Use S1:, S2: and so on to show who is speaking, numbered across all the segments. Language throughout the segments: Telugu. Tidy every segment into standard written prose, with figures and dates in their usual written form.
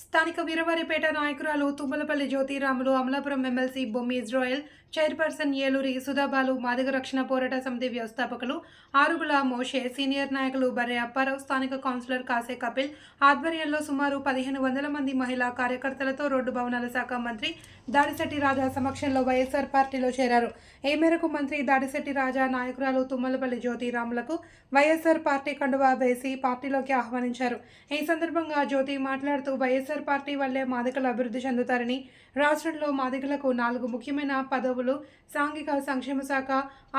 S1: స్థానిక వీరవారిపేట నాయకురాలు Tummalapalli Jyothiramulu, Amalapuram MLC Bommi Israel, chairperson Eluri Sudhabalu, Madiga Rakshana Porata సమితి వ్యవస్థాపకులు ఆరుగుల మోషే, సీనియర్ నాయకులు బర్రె అప్పారావు, స్థానిక కౌన్సిలర్ కాసే కపిల్ ఆధ్వర్యంలో సుమారు 1500 మంది మహిళా కార్యకర్తలతో రోడ్డు భవనాల శాఖ మంత్రి దాడిశెట్టి రాజా సమక్షంలో వైఎస్ఆర్ పార్టీలో చేరారు. ఈ మేరకు మంత్రి దాడిశెట్టి రాజా నాయకురాలు తుమ్మలపల్లి జ్యోతిరాములకు వైఎస్ఆర్ పార్టీ కండువా వేసి పార్టీలోకి ఆహ్వానించారు. ఈ సందర్భంగా జ్యోతి మాట్లాడుతూ వైఎస్ఆర్ పార్టీ వల్లే మాదిగలు అభివృద్ధి చెందుతారని, రాష్ట్రంలో మాదిగలకు 4 ముఖ్యమైన పదవులు సాంఘిక సంక్షేమ శాఖ,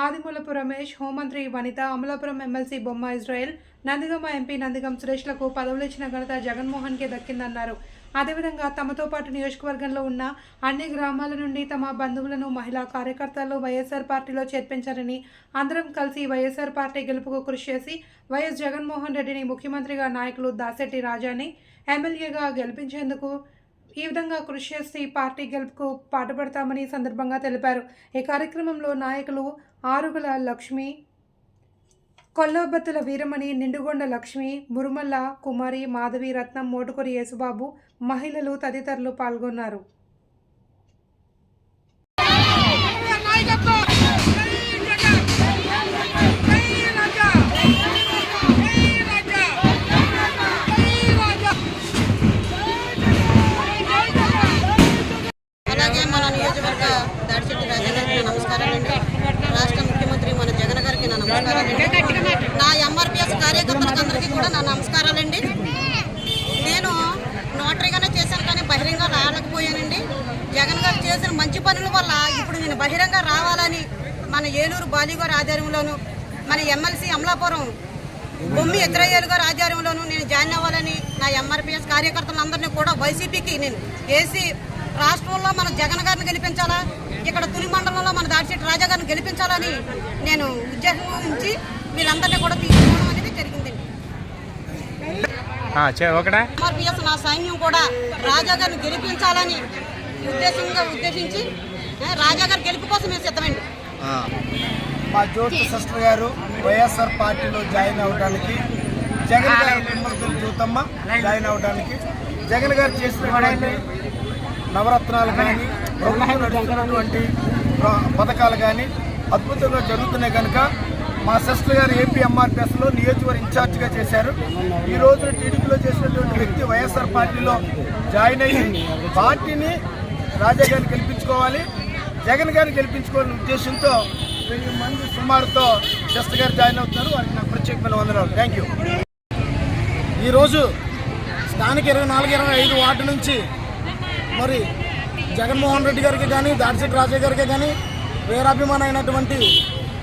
S1: ఆదిమూలపు రమేష్, హోంమంత్రి వనిత, అమలాపురం ఎమ్మెల్సీ బొమ్మ ఇజ్రాయెల్, నందిగమ ఎంపీ నందిగం సురేష్లకు పదవులు ఇచ్చిన ఘనత జగన్మోహన్కే దక్కిందన్నారు. అదేవిధంగా తమతో పాటు నియోజకవర్గంలో ఉన్న అన్ని గ్రామాల నుండి తమ బంధువులను, మహిళా కార్యకర్తలు వైఎస్ఆర్ పార్టీలో చేర్పించారని, అందరం కలిసి వైఎస్ఆర్ పార్టీ గెలుపుకు కృషి చేసి వైఎస్ జగన్మోహన్ రెడ్డిని ముఖ్యమంత్రిగా, నాయకులు దాశెట్టి రాజాని ఎమ్మెల్యేగా గెలిపించేందుకు ఈ విధంగా కృషి చేసి పార్టీ గెలుపుకు పాటుపడతామని సందర్భంగా తెలిపారు. ఈ కార్యక్రమంలో నాయకులు ఆరుగుల లక్ష్మి, కొల్లాబత్తుల వీరమణి, నిండుగొండ లక్ష్మి, మురుమల్ల కుమారి, మాధవి, రత్నం, మోటుకొరి యేసుబాబు, మహిళలు తదితరులు పాల్గొన్నారు.
S2: అలాగే మన నియోజకవర్గ దాడిశెట్టి రాజా గారికి నమస్కారాలండి. రాష్ట్ర ముఖ్యమంత్రి మన జగన్ గారికి నా నమస్కారాలండి. నా ఎంఆర్పిఎస్ కార్యకర్తలకు అందరికీ కూడా నా నమస్కారాలండి. నేను నోటరీగానే చేశాను కానీ బహిరంగ రాలేకపోయానండి. జగన్ గారు చేసిన మంచి పనుల వల్ల ఇప్పుడు నేను బహిరంగ రావాలని మన ఏలూరు బాలీగారి ఆధ్వర్యంలోను, మన ఎమ్మెల్సీ అమలాపురం బొమ్మి ఇజ్రాయెల్ గారి ఆధ్వర్యంలోను నేను జాయిన్ అవ్వాలని నా ఎంఆర్పిఎస్ కార్యకర్తలందరినీ కూడా వైసీపీకి నేను వేసి రాష్ట్రంలో మన జగన్ గారిని గెలిపించాలా, ఇక్కడ తులి మండలంలో మన దాడిశెట్టి రాజా గారిని గెలిపించాలని నేను ఉద్దేశించి వీళ్ళందరినీ కూడా తీసుకోవడం అనేది జరిగిందండి. ఎంఆర్పిఎస్ నా సైన్యం కూడా రాజా గారిని గెలిపించాలని ఉద్దేశించి రాజా గారి గెలుపు కోసం మేము సిద్ధమండి.
S3: మా జ్యోతి సిస్టర్ గారు వైఎస్ఆర్ పార్టీలో జాయిన్ అవ్వడానికి, జగన్ గారి కుమార్తెలు జ్యోతమ్మ జాయిన్ అవ్వడానికి, జగన్ గారు చేసినటువంటి నవరత్నాలు కానీ, ప్రభుత్వం నడుస్తున్నటువంటి పథకాలు కానీ అద్భుతంగా జరుగుతున్నాయి కనుక మా సిస్టర్ గారు ఏపీ ఎంఆర్పిఎస్లో నియోజకవర్గ ఇన్ఛార్జిగా చేశారు. ఈ రోజున టీడీపీలో చేసినటువంటి వ్యక్తి వైఎస్ఆర్ పార్టీలో జాయిన్ అయ్యి పార్టీని రాజా గారిని గెలిపించుకోవాలి, జగన్ గారిని గెలిపించుకోవాలనే ఉద్దేశంతో 1000 మంది సుమారుతో సిస్టర్ గారు జాయిన్ అవుతున్నారు. వారికి నాకు ప్రత్యేకమైన వందనాలు. Thank you. ఈరోజు స్థానిక 24-25 వార్డు నుంచి మరి జగన్మోహన్ రెడ్డి గారికి కానీ, దాడిశెట్టి రాజా గారికి కానీ వీరాభిమానం అయినటువంటి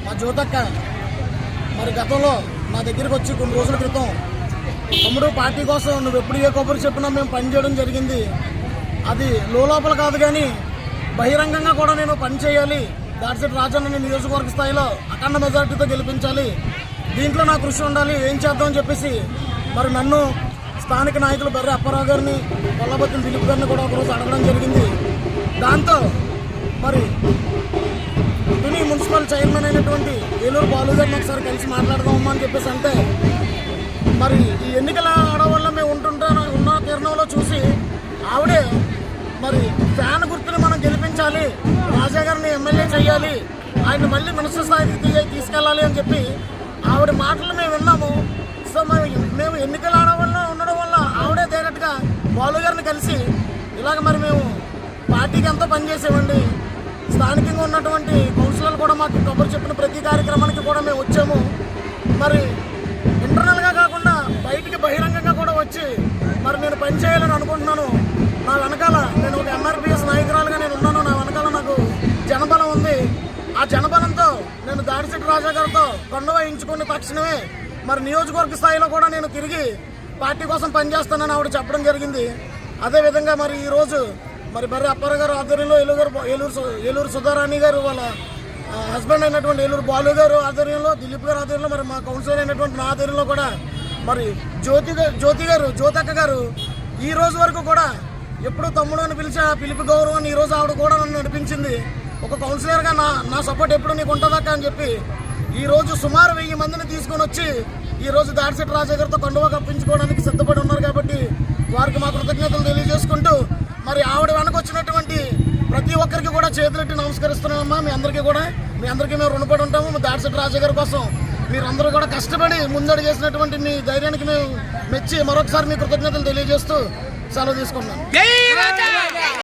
S3: మా జ్యోతక్క మరి గతంలో నా దగ్గరికి వచ్చి కొన్ని రోజుల క్రితం, తమ్ముడు పార్టీ కోసం నువ్వు ఎప్పుడు ఏ కొబ్బరి చెప్పినా మేము పనిచేయడం జరిగింది, అది లోపల కాదు కానీ బహిరంగంగా కూడా నేను పనిచేయాలి, దాడిశెట్టి రాజాని నియోజకవర్గ స్థాయిలో అఖండ మెజార్టీతో గెలిపించాలి, దీంట్లో నా కృషి ఉండాలి, ఏం చేద్దామని చెప్పేసి మరి నన్ను స్థానిక నాయకులు బర్రె అప్పారావు గారిని, కొల్లాబత్తుల దిలీప్ గారిని కూడా ఒకరోజు అడగడం జరిగింది. దాంతో మరి తుని మున్సిపల్ చైర్మన్ అయినటువంటి ఏలూరు బాలు గారిని ఒకసారి కలిసి మాట్లాడదామమ్మా అని చెప్పేసి అంటే, మరి ఈ ఎన్నికల ఆడవాళ్ళ మేము ఉన్న తీర్ణంలో చూసి ఆవిడే మరి ఫ్యాన్ గుర్తుని మనం గెలిపించాలి, రాజా గారిని ఎమ్మెల్యే చేయాలి, ఆయన మళ్ళీ మినిస్టర్ స్థాయికి తీసుకెళ్ళాలి అని చెప్పి ఆవిడ మాటలు మేము విన్నాము. సో మేము ఎన్నికల ఆడవాళ్ళలో ఉండడం వల్ల ఆవిడే డైరెక్ట్గా బాలు గారిని కలిసి ఇలాగ మరి మేము పార్టీకి ఎంతో పనిచేసామండి, స్థానికంగా ఉన్నటువంటి కౌన్సిలర్లు కూడా మాకు కొబ్బరి చెప్పిన ప్రతి కార్యక్రమానికి కూడా మేము వచ్చాము, మరి ఇంటర్నల్గా కాకుండా బయటికి బహిరంగంగా కూడా వచ్చి మరి నేను పనిచేయాలని అనుకుంటున్నాను. నా వెనకాల నేను ఒక ఎంఆర్పిఎస్ నాయకురాలుగా నేను ఉన్నాను, నా వెనకాల నాకు జనబలం ఉంది. ఆ జనబలంతో నేను దాడిశెట్టి రాజా గారితో కండువా వేయించుకునే తక్షణమే మరి నియోజకవర్గ స్థాయిలో కూడా నేను తిరిగి పార్టీ కోసం పనిచేస్తానని ఆవిడ చెప్పడం జరిగింది. అదేవిధంగా మరి ఈరోజు మరి బర్రె అప్పారావు గారు ఆధ్వర్యంలో ఏలూరు సుధారాణి గారు వాళ్ళ హస్బెండ్ అయినటువంటి ఏలూరు బాలు గారు ఆధ్వర్యంలో, దిలీప్ గారు ఆధ్వర్యంలో, మరి మా కౌన్సిలర్ అయినటువంటి నా ఆధ్వర్యంలో కూడా మరి జ్యోతక్క గారు ఈ రోజు వరకు కూడా ఎప్పుడు తమ్ముడు అని పిలిచే ఆ పిలుపు గౌరవాన్ని ఈరోజు ఆవిడ కూడా నన్ను నడిపించింది. ఒక కౌన్సిలర్గా నా సపోర్ట్ ఎప్పుడు నీకు ఉంటుందక్క అని చెప్పి ఈరోజు సుమారు 1000 మందిని తీసుకొని వచ్చి ఈరోజు దాడిశెట్టి రాజా గారితో కండువా కప్పించుకోవడానికి సిద్ధపడి ఉన్నారు. కాబట్టి వారికి మా కృతజ్ఞతలు తెలియజేసుకుంటూ మరి ఆవిడ వెనక వచ్చినటువంటి ప్రతి ఒక్కరికి కూడా చేతులెట్టి నమస్కరిస్తున్నామమ్మా. మీ అందరికీ మేము రుణపడి ఉంటాము. దాడిశెట్టి రాజా గారి కోసం మీరందరూ కూడా కష్టపడి ముందడుగు చేసినటువంటి మీ ధైర్యానికి మేము మెచ్చి మరొకసారి మీ కృతజ్ఞతలు తెలియజేస్తూ సెలవు తీసుకుంటున్నాం.